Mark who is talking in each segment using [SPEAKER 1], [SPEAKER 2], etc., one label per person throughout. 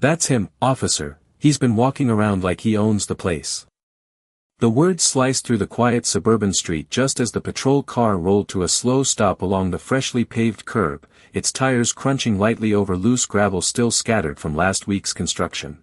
[SPEAKER 1] "That's him, officer, he's been walking around like he owns the place." The words sliced through the quiet suburban street just as the patrol car rolled to a slow stop along the freshly paved curb, its tires crunching lightly over loose gravel still scattered from last week's construction.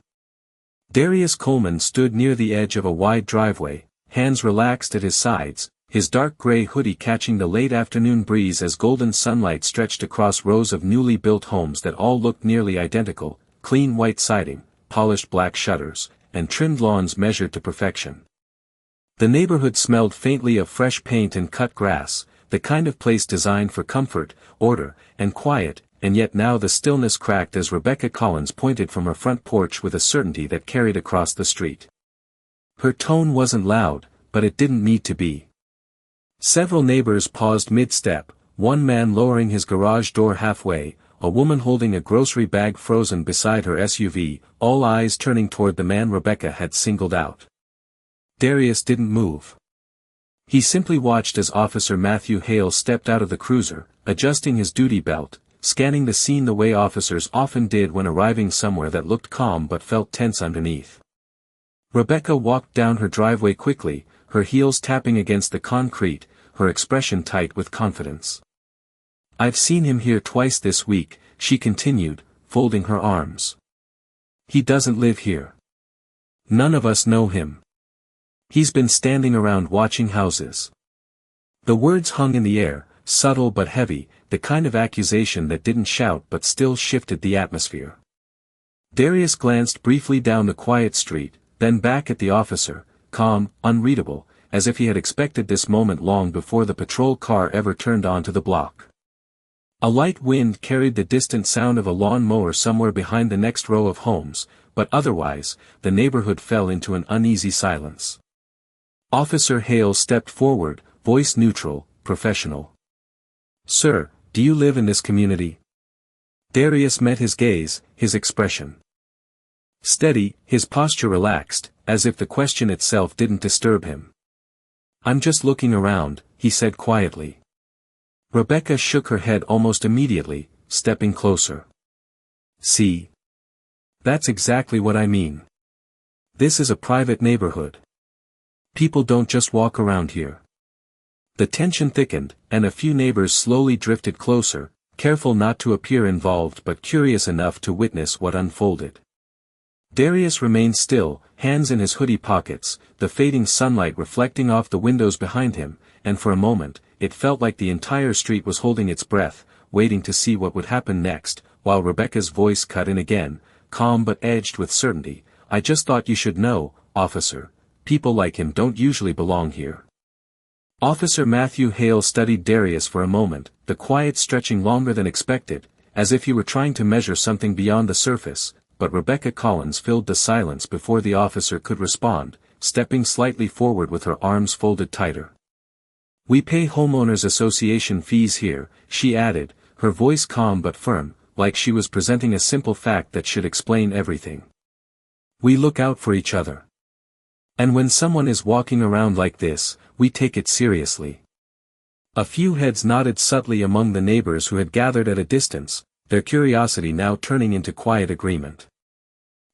[SPEAKER 1] Darius Coleman stood near the edge of a wide driveway, hands relaxed at his sides, his dark gray hoodie catching the late afternoon breeze as golden sunlight stretched across rows of newly built homes that all looked nearly identical, clean white siding, polished black shutters, and trimmed lawns measured to perfection. The neighborhood smelled faintly of fresh paint and cut grass, the kind of place designed for comfort, order, and quiet, and yet now the stillness cracked as Rebecca Collins pointed from her front porch with a certainty that carried across the street. Her tone wasn't loud, but it didn't need to be. Several neighbors paused mid-step, one man lowering his garage door halfway, a woman holding a grocery bag frozen beside her SUV, all eyes turning toward the man Rebecca had singled out. Darius didn't move. He simply watched as Officer Matthew Hale stepped out of the cruiser, adjusting his duty belt, scanning the scene the way officers often did when arriving somewhere that looked calm but felt tense underneath. Rebecca walked down her driveway quickly, her heels tapping against the concrete, her expression tight with confidence. "I've seen him here twice this week," she continued, folding her arms. "He doesn't live here. None of us know him. He's been standing around watching houses." The words hung in the air, subtle but heavy, the kind of accusation that didn't shout but still shifted the atmosphere. Darius glanced briefly down the quiet street, then back at the officer, calm, unreadable, as if he had expected this moment long before the patrol car ever turned onto the block. A light wind carried the distant sound of a lawn mower somewhere behind the next row of homes, but otherwise, the neighborhood fell into an uneasy silence. Officer Hale stepped forward, voice neutral, professional. "Sir, do you live in this community?" Darius met his gaze, his expression steady, his posture relaxed, as if the question itself didn't disturb him. "I'm just looking around," he said quietly. Rebecca shook her head almost immediately, stepping closer. "See? That's exactly what I mean. This is a private neighborhood. People don't just walk around here." The tension thickened, and a few neighbors slowly drifted closer, careful not to appear involved but curious enough to witness what unfolded. Darius remained still, hands in his hoodie pockets, the fading sunlight reflecting off the windows behind him, and for a moment, it felt like the entire street was holding its breath, waiting to see what would happen next, while Rebecca's voice cut in again, calm but edged with certainty. "I just thought you should know, officer. People like him don't usually belong here." Officer Matthew Hale studied Darius for a moment, the quiet stretching longer than expected, as if he were trying to measure something beyond the surface, but Rebecca Collins filled the silence before the officer could respond, stepping slightly forward with her arms folded tighter. "We pay homeowners association fees here," she added, her voice calm but firm, like she was presenting a simple fact that should explain everything. "We look out for each other. And when someone is walking around like this, we take it seriously." A few heads nodded subtly among the neighbors who had gathered at a distance, their curiosity now turning into quiet agreement.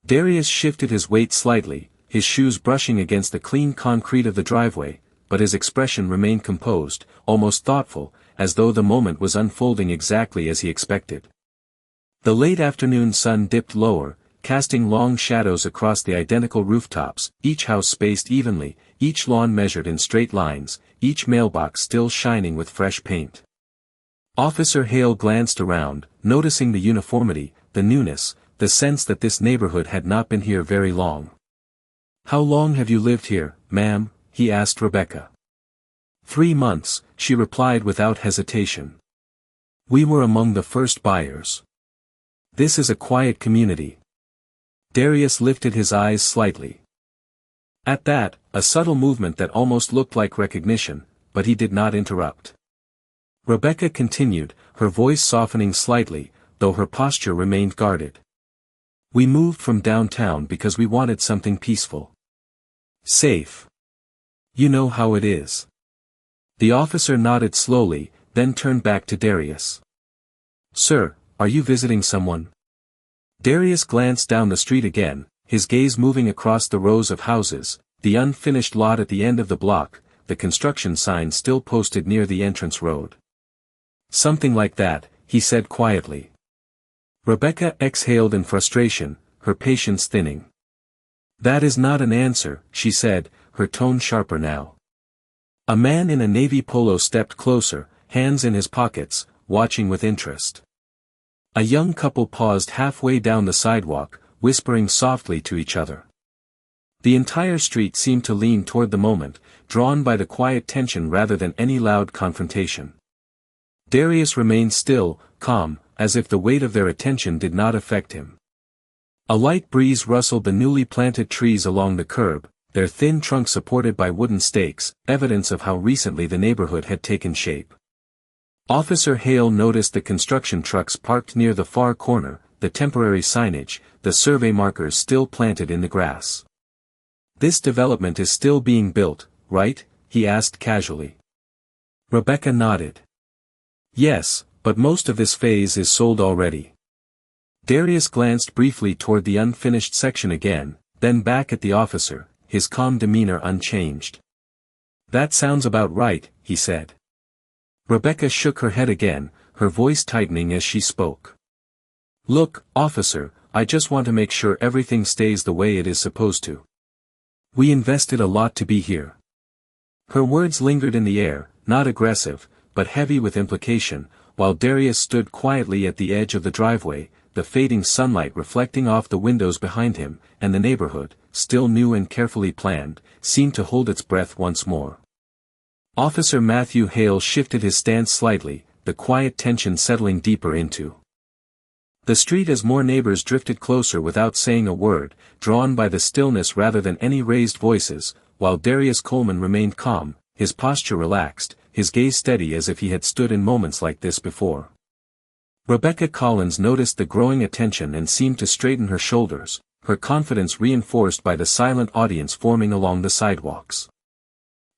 [SPEAKER 1] Darius shifted his weight slightly, his shoes brushing against the clean concrete of the driveway, but his expression remained composed, almost thoughtful, as though the moment was unfolding exactly as he expected. The late afternoon sun dipped lower, casting long shadows across the identical rooftops, each house spaced evenly, each lawn measured in straight lines, each mailbox still shining with fresh paint. Officer Hale glanced around, noticing the uniformity, the newness, the sense that this neighborhood had not been here very long. "How long have you lived here, ma'am?" he asked Rebecca. 3 months, she replied without hesitation. "We were among the first buyers. This is a quiet community." Darius lifted his eyes slightly. At that, a subtle movement that almost looked like recognition, but he did not interrupt. Rebecca continued, her voice softening slightly, though her posture remained guarded. "We moved from downtown because we wanted something peaceful. Safe. You know how it is." The officer nodded slowly, then turned back to Darius. "Sir, are you visiting someone?" Darius glanced down the street again, his gaze moving across the rows of houses, the unfinished lot at the end of the block, the construction sign still posted near the entrance road. Something like that, he said quietly. Rebecca exhaled in frustration, her patience thinning. That is not an answer, she said, her tone sharper now. A man in a navy polo stepped closer, hands in his pockets, watching with interest. A young couple paused halfway down the sidewalk, whispering softly to each other. The entire street seemed to lean toward the moment, drawn by the quiet tension rather than any loud confrontation. Darius remained still, calm, as if the weight of their attention did not affect him. A light breeze rustled the newly planted trees along the curb, their thin trunks supported by wooden stakes, evidence of how recently the neighborhood had taken shape. Officer Hale noticed the construction trucks parked near the far corner, the temporary signage, the survey markers still planted in the grass. This development is still being built, right? He asked casually. Rebecca nodded. Yes, but most of this phase is sold already. Darius glanced briefly toward the unfinished section again, then back at the officer, his calm demeanor unchanged. That sounds about right, he said. Rebecca shook her head again, her voice tightening as she spoke. Look, officer, I just want to make sure everything stays the way it is supposed to. We invested a lot to be here. Her words lingered in the air, not aggressive, but heavy with implication, while Darius stood quietly at the edge of the driveway, the fading sunlight reflecting off the windows behind him, and the neighborhood, still new and carefully planned, seemed to hold its breath once more. Officer Matthew Hale shifted his stance slightly, the quiet tension settling deeper into the street as more neighbors drifted closer without saying a word, drawn by the stillness rather than any raised voices, while Darius Coleman remained calm, his posture relaxed, his gaze steady as if he had stood in moments like this before. Rebecca Collins noticed the growing attention and seemed to straighten her shoulders, her confidence reinforced by the silent audience forming along the sidewalks.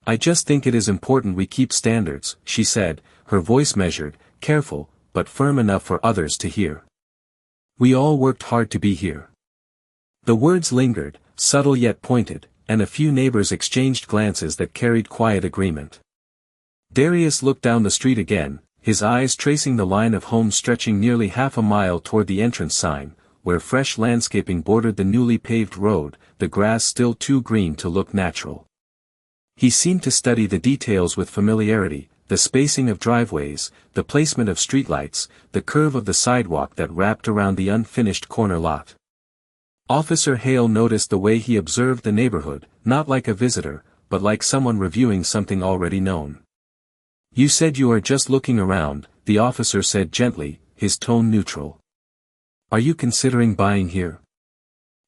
[SPEAKER 1] I just think it is important we keep standards, she said, her voice measured, careful, but firm enough for others to hear. We all worked hard to be here. The words lingered, subtle yet pointed, and a few neighbors exchanged glances that carried quiet agreement. Darius looked down the street again, his eyes tracing the line of homes stretching nearly half a mile toward the entrance sign, where fresh landscaping bordered the newly paved road, the grass still too green to look natural. He seemed to study the details with familiarity, the spacing of driveways, the placement of streetlights, the curve of the sidewalk that wrapped around the unfinished corner lot. Officer Hale noticed the way he observed the neighborhood, not like a visitor, but like someone reviewing something already known. You said you are just looking around, the officer said gently, his tone neutral. Are you considering buying here?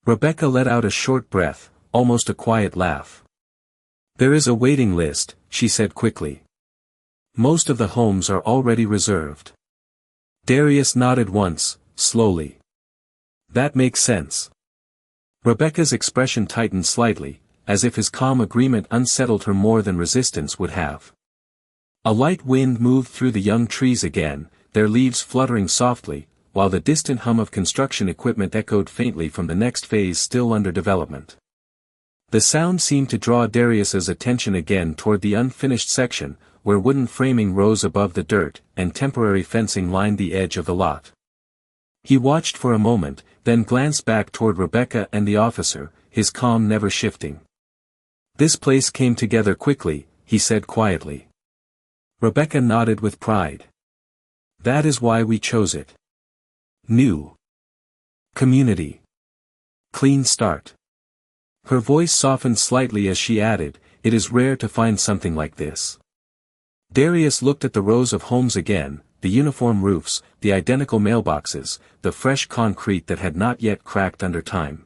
[SPEAKER 1] Rebecca let out a short breath, almost a quiet laugh. There is a waiting list, she said quickly. Most of the homes are already reserved. Darius nodded once, slowly. That makes sense. Rebecca's expression tightened slightly, as if his calm agreement unsettled her more than resistance would have. A light wind moved through the young trees again, their leaves fluttering softly, while the distant hum of construction equipment echoed faintly from the next phase still under development. The sound seemed to draw Darius's attention again toward the unfinished section, where wooden framing rose above the dirt, and temporary fencing lined the edge of the lot. He watched for a moment, then glanced back toward Rebecca and the officer, his calm never shifting. This place came together quickly, he said quietly. Rebecca nodded with pride. That is why we chose it. New community. Clean start. Her voice softened slightly as she added, it is rare to find something like this. Darius looked at the rows of homes again, the uniform roofs, the identical mailboxes, the fresh concrete that had not yet cracked under time.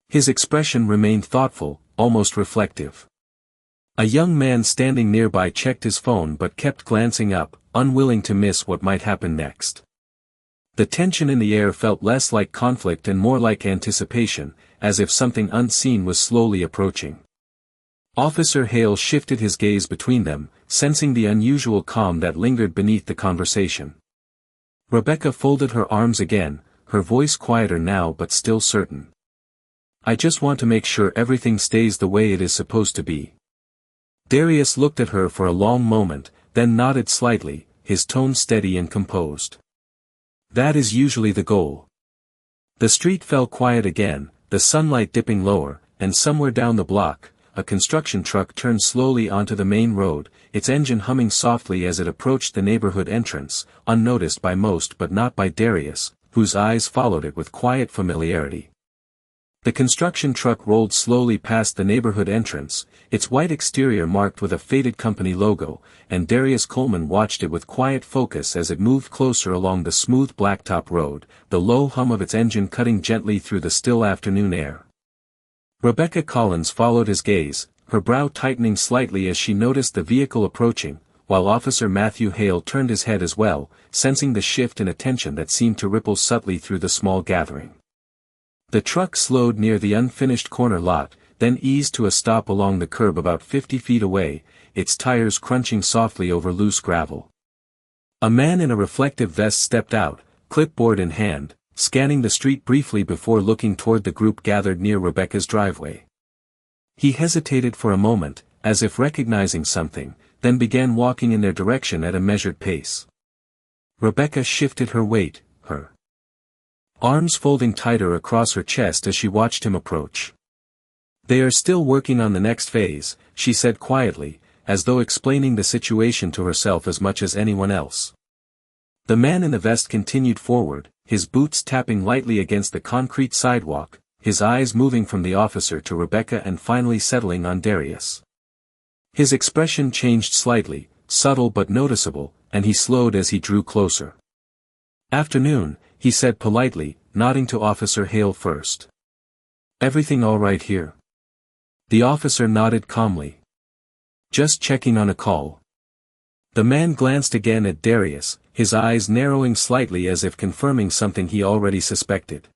[SPEAKER 1] His expression remained thoughtful, almost reflective. A young man standing nearby checked his phone but kept glancing up, unwilling to miss what might happen next. The tension in the air felt less like conflict and more like anticipation, as if something unseen was slowly approaching. Officer Hale shifted his gaze between them, sensing the unusual calm that lingered beneath the conversation. Rebecca folded her arms again, her voice quieter now but still certain. "I just want to make sure everything stays the way it is supposed to be." Darius looked at her for a long moment, then nodded slightly, his tone steady and composed. "That is usually the goal." The street fell quiet again, the sunlight dipping lower, and somewhere down the block, a construction truck turned slowly onto the main road, its engine humming softly as it approached the neighborhood entrance, unnoticed by most but not by Darius, whose eyes followed it with quiet familiarity. The construction truck rolled slowly past the neighborhood entrance, its white exterior marked with a faded company logo, and Darius Coleman watched it with quiet focus as it moved closer along the smooth blacktop road, the low hum of its engine cutting gently through the still afternoon air. Rebecca Collins followed his gaze, her brow tightening slightly as she noticed the vehicle approaching, while Officer Matthew Hale turned his head as well, sensing the shift in attention that seemed to ripple subtly through the small gathering. The truck slowed near the unfinished corner lot, then eased to a stop along the curb about 50 feet away, its tires crunching softly over loose gravel. A man in a reflective vest stepped out, clipboard in hand, scanning the street briefly before looking toward the group gathered near Rebecca's driveway. He hesitated for a moment, as if recognizing something, then began walking in their direction at a measured pace. Rebecca shifted her weight, her arms folding tighter across her chest as she watched him approach. "They are still working on the next phase," she said quietly, as though explaining the situation to herself as much as anyone else. The man in the vest continued forward, his boots tapping lightly against the concrete sidewalk, his eyes moving from the officer to Rebecca and finally settling on Darius. His expression changed slightly, subtle but noticeable, and he slowed as he drew closer. "Afternoon," he said politely, nodding to Officer Hale first. "Everything all right here?" The officer nodded calmly. "Just checking on a call." The man glanced again at Darius, his eyes narrowing slightly as if confirming something he already suspected.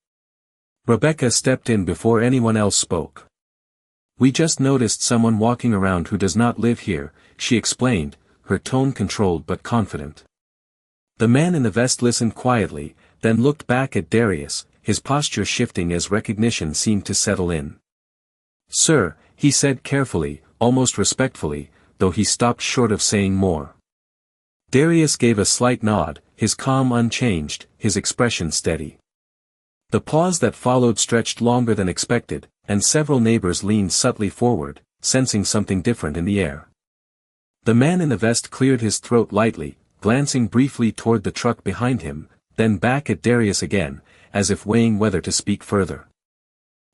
[SPEAKER 1] Rebecca stepped in before anyone else spoke. "We just noticed someone walking around who does not live here," she explained, her tone controlled but confident. The man in the vest listened quietly, then looked back at Darius, his posture shifting as recognition seemed to settle in. "Sir," he said carefully, almost respectfully, though he stopped short of saying more. Darius gave a slight nod, his calm unchanged, his expression steady. The pause that followed stretched longer than expected, and several neighbors leaned subtly forward, sensing something different in the air. The man in the vest cleared his throat lightly, glancing briefly toward the truck behind him, then back at Darius again, as if weighing whether to speak further.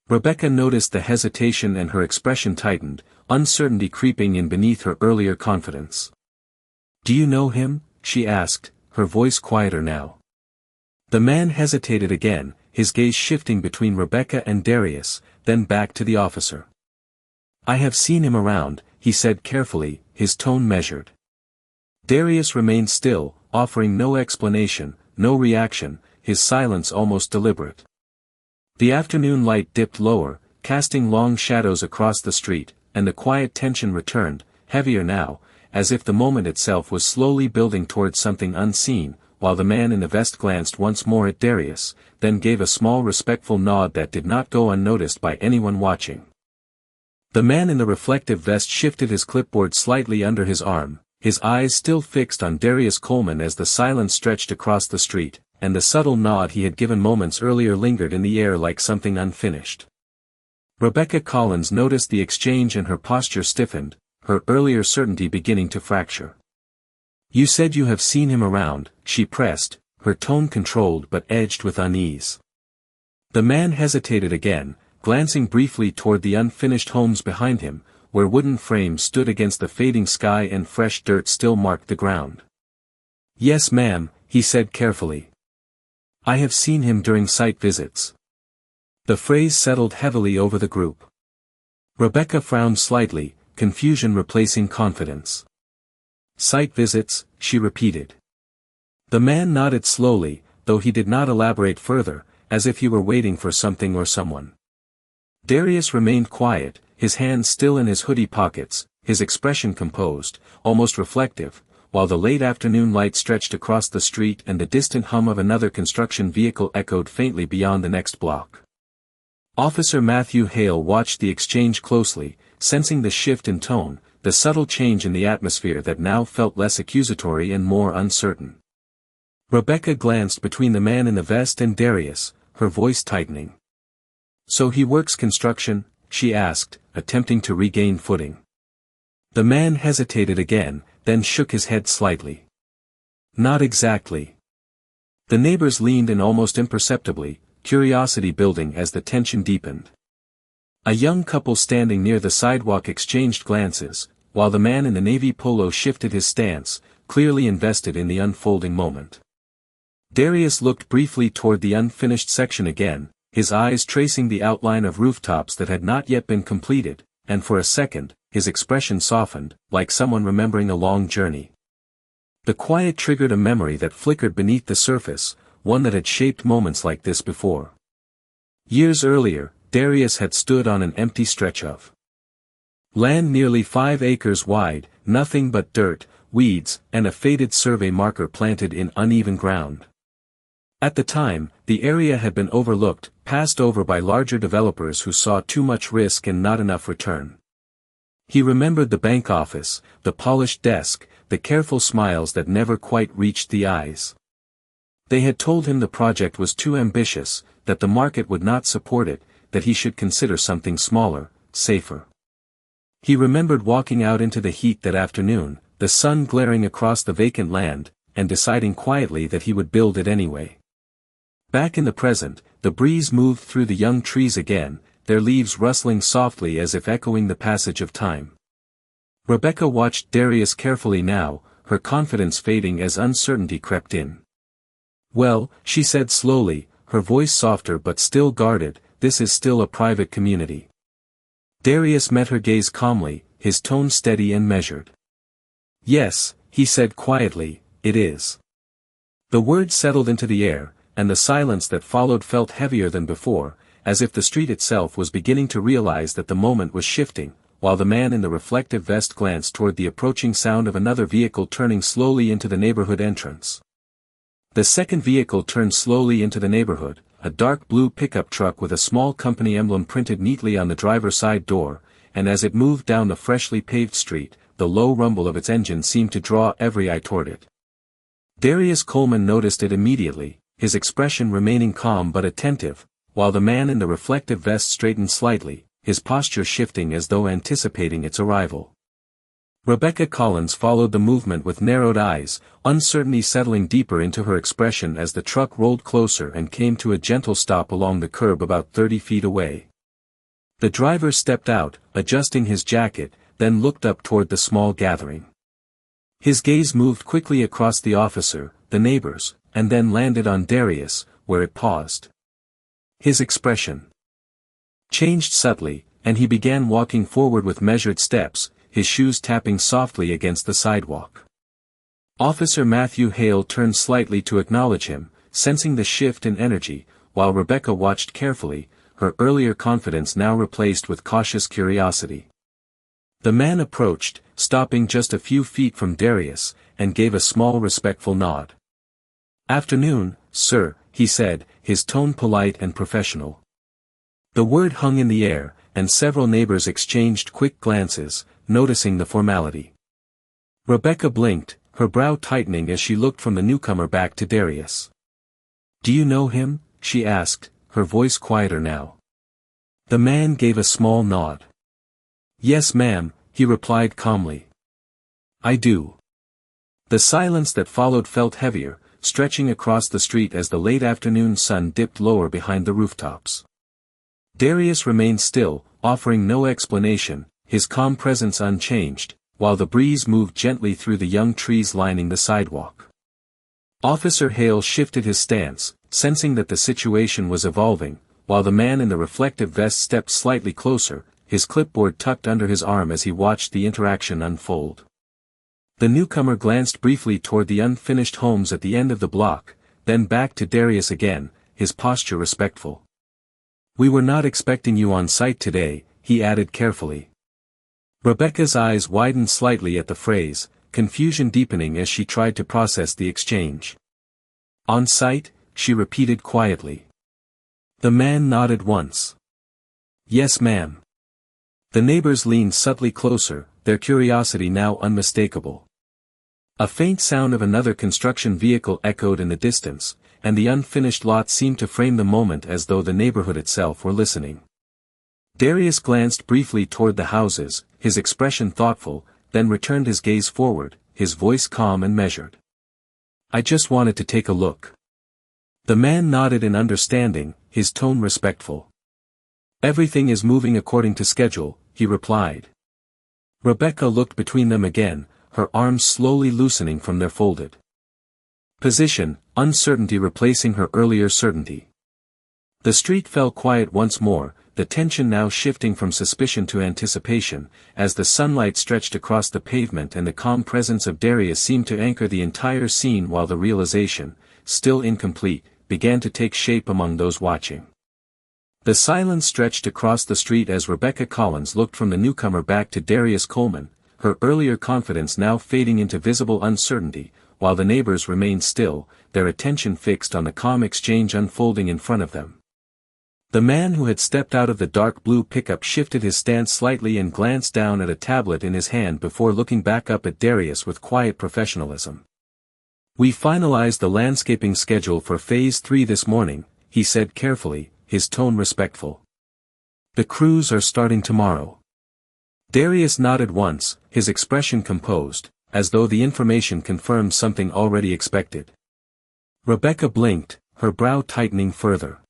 [SPEAKER 1] Rebecca noticed the hesitation and her expression tightened, uncertainty creeping in beneath her earlier confidence. "Do you know him?" she asked, her voice quieter now. The man hesitated again, his gaze shifting between Rebecca and Darius, then back to the officer. "I have seen him around," he said carefully, his tone measured. Darius remained still, offering no explanation, no reaction, his silence almost deliberate. The afternoon light dipped lower, casting long shadows across the street, and the quiet tension returned, heavier now, as if the moment itself was slowly building towards something unseen, while the man in the vest glanced once more at Darius, then gave a small respectful nod that did not go unnoticed by anyone watching. The man in the reflective vest shifted his clipboard slightly under his arm, his eyes still fixed on Darius Coleman as the silence stretched across the street, and the subtle nod he had given moments earlier lingered in the air like something unfinished. Rebecca Collins noticed the exchange and her posture stiffened, her earlier certainty beginning to fracture. "You said you have seen him around," she pressed, her tone controlled but edged with unease. The man hesitated again, glancing briefly toward the unfinished homes behind him, where wooden frames stood against the fading sky and fresh dirt still marked the ground. "Yes, ma'am," he said carefully. "I have seen him during site visits." The phrase settled heavily over the group. Rebecca frowned slightly, confusion replacing confidence. "Site visits," she repeated. The man nodded slowly, though he did not elaborate further, as if he were waiting for something or someone. Darius remained quiet, his hands still in his hoodie pockets, his expression composed, almost reflective, while the late afternoon light stretched across the street and the distant hum of another construction vehicle echoed faintly beyond the next block. Officer Matthew Hale watched the exchange closely, sensing the shift in tone, the subtle change in the atmosphere that now felt less accusatory and more uncertain. Rebecca glanced between the man in the vest and Darius, her voice tightening. "So he works construction?" she asked, attempting to regain footing. The man hesitated again, then shook his head slightly. "Not exactly." The neighbors leaned in almost imperceptibly, curiosity building as the tension deepened. A young couple standing near the sidewalk exchanged glances, while the man in the navy polo shifted his stance, clearly invested in the unfolding moment. Darius looked briefly toward the unfinished section again, his eyes tracing the outline of rooftops that had not yet been completed, and for a second, his expression softened, like someone remembering a long journey. The quiet triggered a memory that flickered beneath the surface, one that had shaped moments like this before. Years earlier, Darius had stood on an empty stretch of land nearly 5 acres wide, nothing but dirt, weeds, and a faded survey marker planted in uneven ground. At the time, the area had been overlooked, passed over by larger developers who saw too much risk and not enough return. He remembered the bank office, the polished desk, the careful smiles that never quite reached the eyes. They had told him the project was too ambitious, that the market would not support it, that he should consider something smaller, safer. He remembered walking out into the heat that afternoon, the sun glaring across the vacant land, and deciding quietly that he would build it anyway. Back in the present, the breeze moved through the young trees again, their leaves rustling softly as if echoing the passage of time. Rebecca watched Darius carefully now, her confidence fading as uncertainty crept in. "Well," she said slowly, her voice softer but still guarded, "this is still a private community." Darius met her gaze calmly, his tone steady and measured. "Yes," he said quietly, "it is." The word settled into the air, and the silence that followed felt heavier than before, as if the street itself was beginning to realize that the moment was shifting, while the man in the reflective vest glanced toward the approaching sound of another vehicle turning slowly into the neighborhood entrance. The second vehicle turned slowly into the neighborhood, a dark blue pickup truck with a small company emblem printed neatly on the driver's side door, and as it moved down the freshly paved street, the low rumble of its engine seemed to draw every eye toward it. Darius Coleman noticed it immediately, his expression remaining calm but attentive, while the man in the reflective vest straightened slightly, his posture shifting as though anticipating its arrival. Rebecca Collins followed the movement with narrowed eyes, uncertainty settling deeper into her expression as the truck rolled closer and came to a gentle stop along the curb about 30 feet away. The driver stepped out, adjusting his jacket, then looked up toward the small gathering. His gaze moved quickly across the officer, the neighbors, and then landed on Darius, where it paused. His expression changed subtly, and he began walking forward with measured steps, his shoes tapping softly against the sidewalk. Officer Matthew Hale turned slightly to acknowledge him, sensing the shift in energy, while Rebecca watched carefully, her earlier confidence now replaced with cautious curiosity. The man approached, stopping just a few feet from Darius, and gave a small respectful nod. "Afternoon, sir," he said, his tone polite and professional. The word hung in the air, and several neighbors exchanged quick glances, noticing the formality. Rebecca blinked, her brow tightening as she looked from the newcomer back to Darius. "Do you know him?" she asked, her voice quieter now. The man gave a small nod. "Yes, ma'am," he replied calmly. "I do." The silence that followed felt heavier, stretching across the street as the late afternoon sun dipped lower behind the rooftops. Darius remained still, offering no explanation, his calm presence unchanged, while the breeze moved gently through the young trees lining the sidewalk. Officer Hale shifted his stance, sensing that the situation was evolving, while the man in the reflective vest stepped slightly closer, his clipboard tucked under his arm as he watched the interaction unfold. The newcomer glanced briefly toward the unfinished homes at the end of the block, then back to Darius again, his posture respectful. "We were not expecting you on site today," he added carefully. Rebecca's eyes widened slightly at the phrase, confusion deepening as she tried to process the exchange. "On site?" she repeated quietly. The man nodded once. "Yes, ma'am." The neighbors leaned subtly closer, their curiosity now unmistakable. A faint sound of another construction vehicle echoed in the distance, and the unfinished lot seemed to frame the moment as though the neighborhood itself were listening. Darius glanced briefly toward the houses, his expression thoughtful, then returned his gaze forward, his voice calm and measured. "I just wanted to take a look." The man nodded in understanding, his tone respectful. "Everything is moving according to schedule," he replied. Rebecca looked between them again, her arms slowly loosening from their folded position, uncertainty replacing her earlier certainty. The street fell quiet once more, the tension now shifting from suspicion to anticipation, as the sunlight stretched across the pavement and the calm presence of Darius seemed to anchor the entire scene while the realization, still incomplete, began to take shape among those watching. The silence stretched across the street as Rebecca Collins looked from the newcomer back to Darius Coleman, her earlier confidence now fading into visible uncertainty, while the neighbors remained still, their attention fixed on the calm exchange unfolding in front of them. The man who had stepped out of the dark blue pickup shifted his stance slightly and glanced down at a tablet in his hand before looking back up at Darius with quiet professionalism. "We finalized the landscaping schedule for Phase 3 this morning," he said carefully, his tone respectful. "The crews are starting tomorrow." Darius nodded once, his expression composed, as though the information confirmed something already expected. Rebecca blinked, her brow tightening further.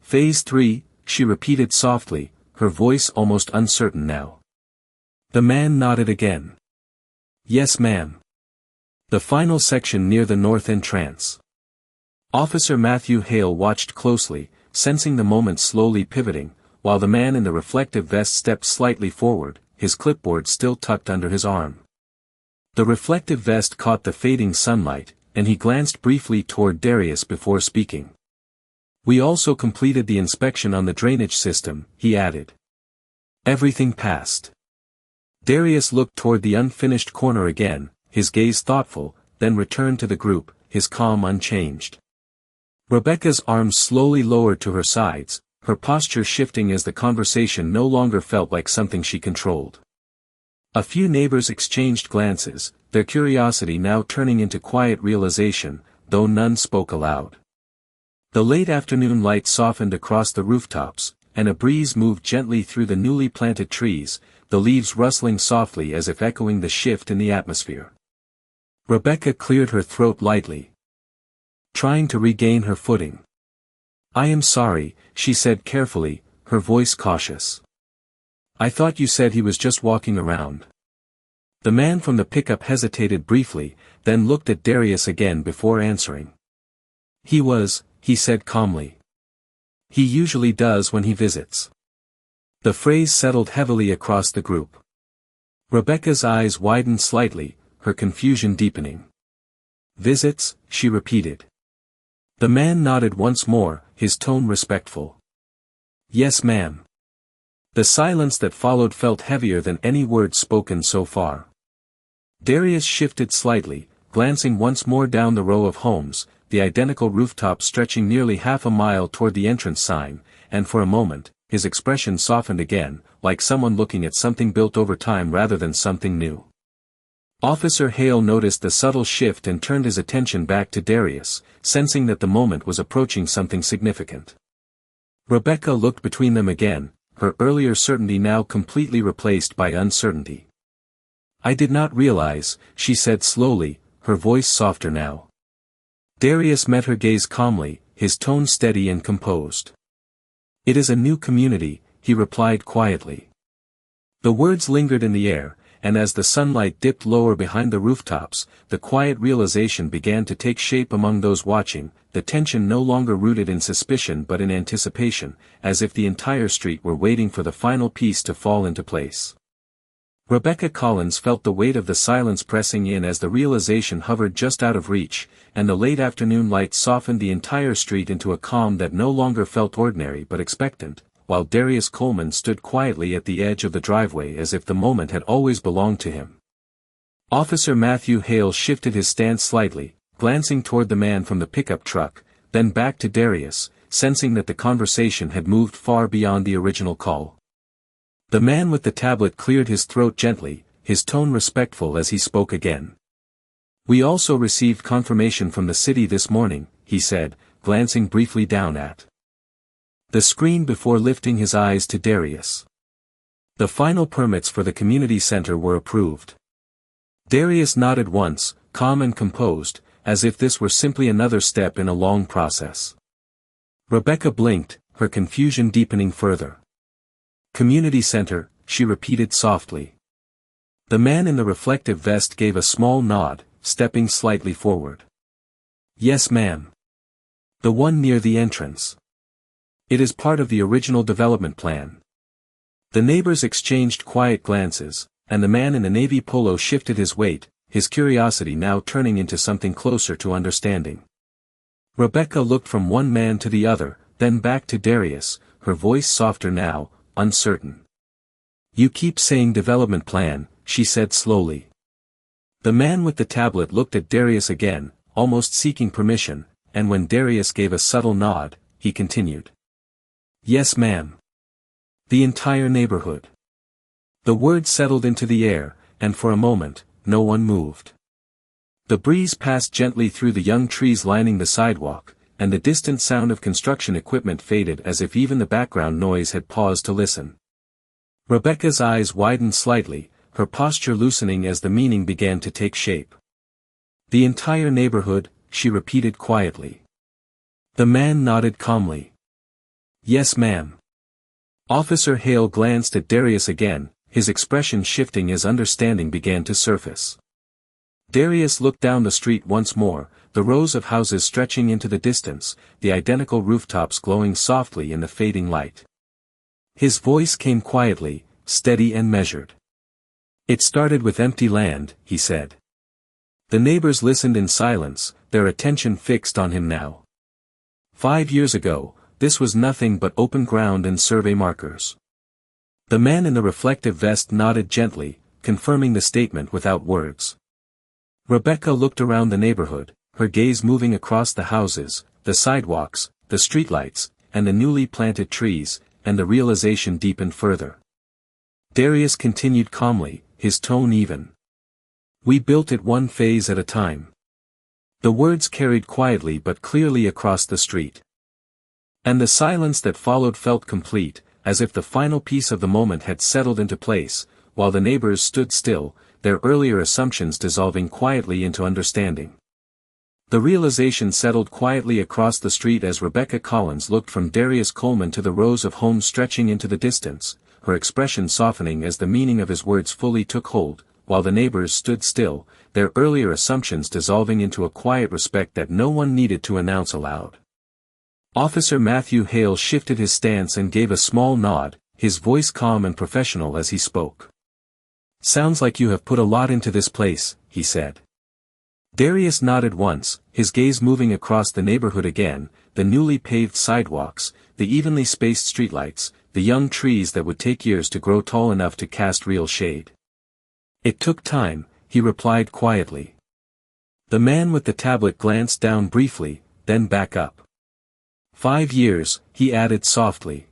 [SPEAKER 1] "Phase 3, she repeated softly, her voice almost uncertain now. The man nodded again. "Yes, ma'am." The final section near the north entrance. Officer Matthew Hale watched closely, sensing the moment slowly pivoting, while the man in the reflective vest stepped slightly forward, his clipboard still tucked under his arm. The reflective vest caught the fading sunlight, and he glanced briefly toward Darius before speaking. "We also completed the inspection on the drainage system," he added. "Everything passed." Darius looked toward the unfinished corner again, his gaze thoughtful, then returned to the group, his calm unchanged. Rebecca's arms slowly lowered to her sides, her posture shifting as the conversation no longer felt like something she controlled. A few neighbors exchanged glances, their curiosity now turning into quiet realization, though none spoke aloud. The late afternoon light softened across the rooftops, and a breeze moved gently through the newly planted trees, the leaves rustling softly as if echoing the shift in the atmosphere. Rebecca cleared her throat lightly, trying to regain her footing. "I am sorry," she said carefully, her voice cautious. "I thought you said he was just walking around." The man from the pickup hesitated briefly, then looked at Darius again before answering. "He was," he said calmly. "He usually does when he visits." The phrase settled heavily across the group. Rebecca's eyes widened slightly, her confusion deepening. "Visits?" she repeated. The man nodded once more, his tone respectful. "Yes, ma'am." The silence that followed felt heavier than any words spoken so far. Darius shifted slightly, glancing once more down the row of homes, the identical rooftops stretching nearly half a mile toward the entrance sign, and for a moment, his expression softened again, like someone looking at something built over time rather than something new. Officer Hale noticed the subtle shift and turned his attention back to Darius, sensing that the moment was approaching something significant. Rebecca looked between them again, her earlier certainty now completely replaced by uncertainty. "I did not realize," she said slowly, her voice softer now. Darius met her gaze calmly, his tone steady and composed. "It is a new community," he replied quietly. The words lingered in the air, and as the sunlight dipped lower behind the rooftops, the quiet realization began to take shape among those watching, the tension no longer rooted in suspicion but in anticipation, as if the entire street were waiting for the final piece to fall into place. Rebecca Collins felt the weight of the silence pressing in as the realization hovered just out of reach, and the late afternoon light softened the entire street into a calm that no longer felt ordinary but expectant, while Darius Coleman stood quietly at the edge of the driveway as if the moment had always belonged to him. Officer Matthew Hale shifted his stance slightly, glancing toward the man from the pickup truck, then back to Darius, sensing that the conversation had moved far beyond the original call. The man with the tablet cleared his throat gently, his tone respectful as he spoke again. "We also received confirmation from the city this morning," he said, glancing briefly down at the screen before lifting his eyes to Darius. The final permits for the community center were approved. Darius nodded once, calm and composed, as if this were simply another step in a long process. Rebecca blinked, her confusion deepening further. "Community center," she repeated softly. The man in the reflective vest gave a small nod, stepping slightly forward. "Yes, ma'am. The one near the entrance. It is part of the original development plan." The neighbors exchanged quiet glances, and the man in the navy polo shifted his weight, his curiosity now turning into something closer to understanding. Rebecca looked from one man to the other, then back to Darius, her voice softer now, uncertain. "You keep saying development plan," she said slowly. The man with the tablet looked at Darius again, almost seeking permission, and when Darius gave a subtle nod, he continued. "Yes, ma'am. The entire neighborhood." The word settled into the air, and for a moment, no one moved. The breeze passed gently through the young trees lining the sidewalk, and the distant sound of construction equipment faded as if even the background noise had paused to listen. Rebecca's eyes widened slightly, her posture loosening as the meaning began to take shape. "The entire neighborhood," she repeated quietly. The man nodded calmly. "Yes, ma'am." Officer Hale glanced at Darius again, his expression shifting as understanding began to surface. Darius looked down the street once more, the rows of houses stretching into the distance, the identical rooftops glowing softly in the fading light. His voice came quietly, steady and measured. "It started with empty land," he said. The neighbors listened in silence, their attention fixed on him now. 5 years ago, this was nothing but open ground and survey markers. The man in the reflective vest nodded gently, confirming the statement without words. Rebecca looked around the neighborhood, her gaze moving across the houses, the sidewalks, the streetlights, and the newly planted trees, and the realization deepened further. Darius continued calmly, his tone even. "We built it one phase at a time." The words carried quietly but clearly across the street. And the silence that followed felt complete, as if the final piece of the moment had settled into place, while the neighbors stood still, their earlier assumptions dissolving quietly into understanding. The realization settled quietly across the street as Rebecca Collins looked from Darius Coleman to the rows of homes stretching into the distance, her expression softening as the meaning of his words fully took hold, while the neighbors stood still, their earlier assumptions dissolving into a quiet respect that no one needed to announce aloud. Officer Matthew Hale shifted his stance and gave a small nod, his voice calm and professional as he spoke. "Sounds like you have put a lot into this place," he said. Darius nodded once, his gaze moving across the neighborhood again, the newly paved sidewalks, the evenly spaced streetlights, the young trees that would take years to grow tall enough to cast real shade. "It took time," he replied quietly. The man with the tablet glanced down briefly, then back up. 5 years, he added softly.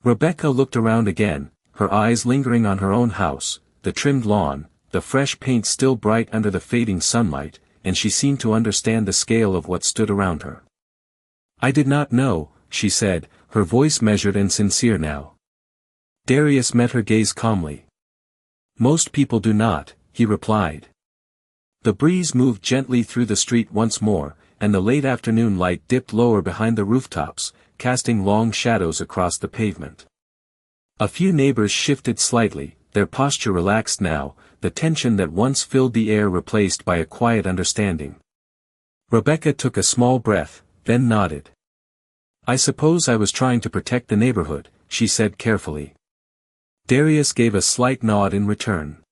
[SPEAKER 1] Rebecca looked around again, her eyes lingering on her own house, the trimmed lawn, the fresh paint still bright under the fading sunlight, and she seemed to understand the scale of what stood around her. "I did not know," she said, her voice measured and sincere now. Darius met her gaze calmly. "Most people do not," he replied. The breeze moved gently through the street once more, and the late afternoon light dipped lower behind the rooftops, casting long shadows across the pavement. A few neighbors shifted slightly, their posture relaxed now, the tension that once filled the air replaced by a quiet understanding. Rebecca took a small breath, then nodded. "I suppose I was trying to protect the neighborhood," she said carefully. Darius gave a slight nod in return.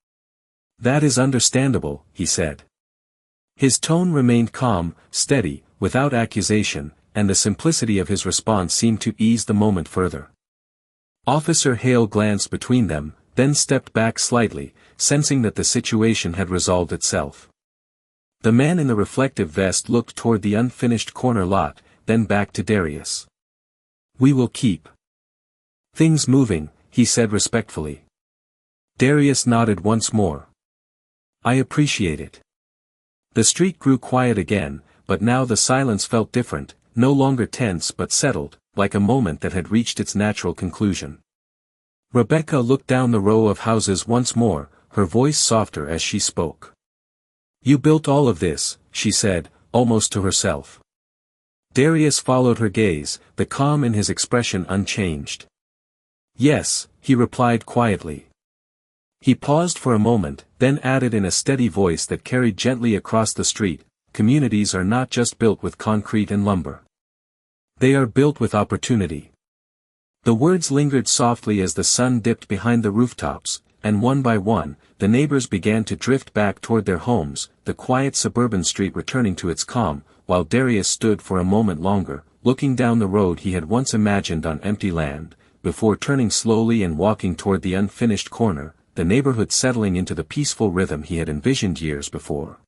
[SPEAKER 1] "That is understandable," he said. His tone remained calm, steady, without accusation, and the simplicity of his response seemed to ease the moment further. Officer Hale glanced between them, then stepped back slightly, sensing that the situation had resolved itself. The man in the reflective vest looked toward the unfinished corner lot, then back to Darius. "We will keep things moving," he said respectfully. Darius nodded once more. "I appreciate it." The street grew quiet again, but now the silence felt different, no longer tense but settled, like a moment that had reached its natural conclusion. Rebecca looked down the row of houses once more, her voice softer as she spoke. "You built all of this," she said, almost to herself. Darius followed her gaze, the calm in his expression unchanged. "Yes," he replied quietly. He paused for a moment, then added in a steady voice that carried gently across the street, "Communities are not just built with concrete and lumber. They are built with opportunity." The words lingered softly as the sun dipped behind the rooftops, and one by one, the neighbors began to drift back toward their homes, the quiet suburban street returning to its calm, while Darius stood for a moment longer, looking down the road he had once imagined on empty land, before turning slowly and walking toward the unfinished corner, the neighborhood settling into the peaceful rhythm he had envisioned years before.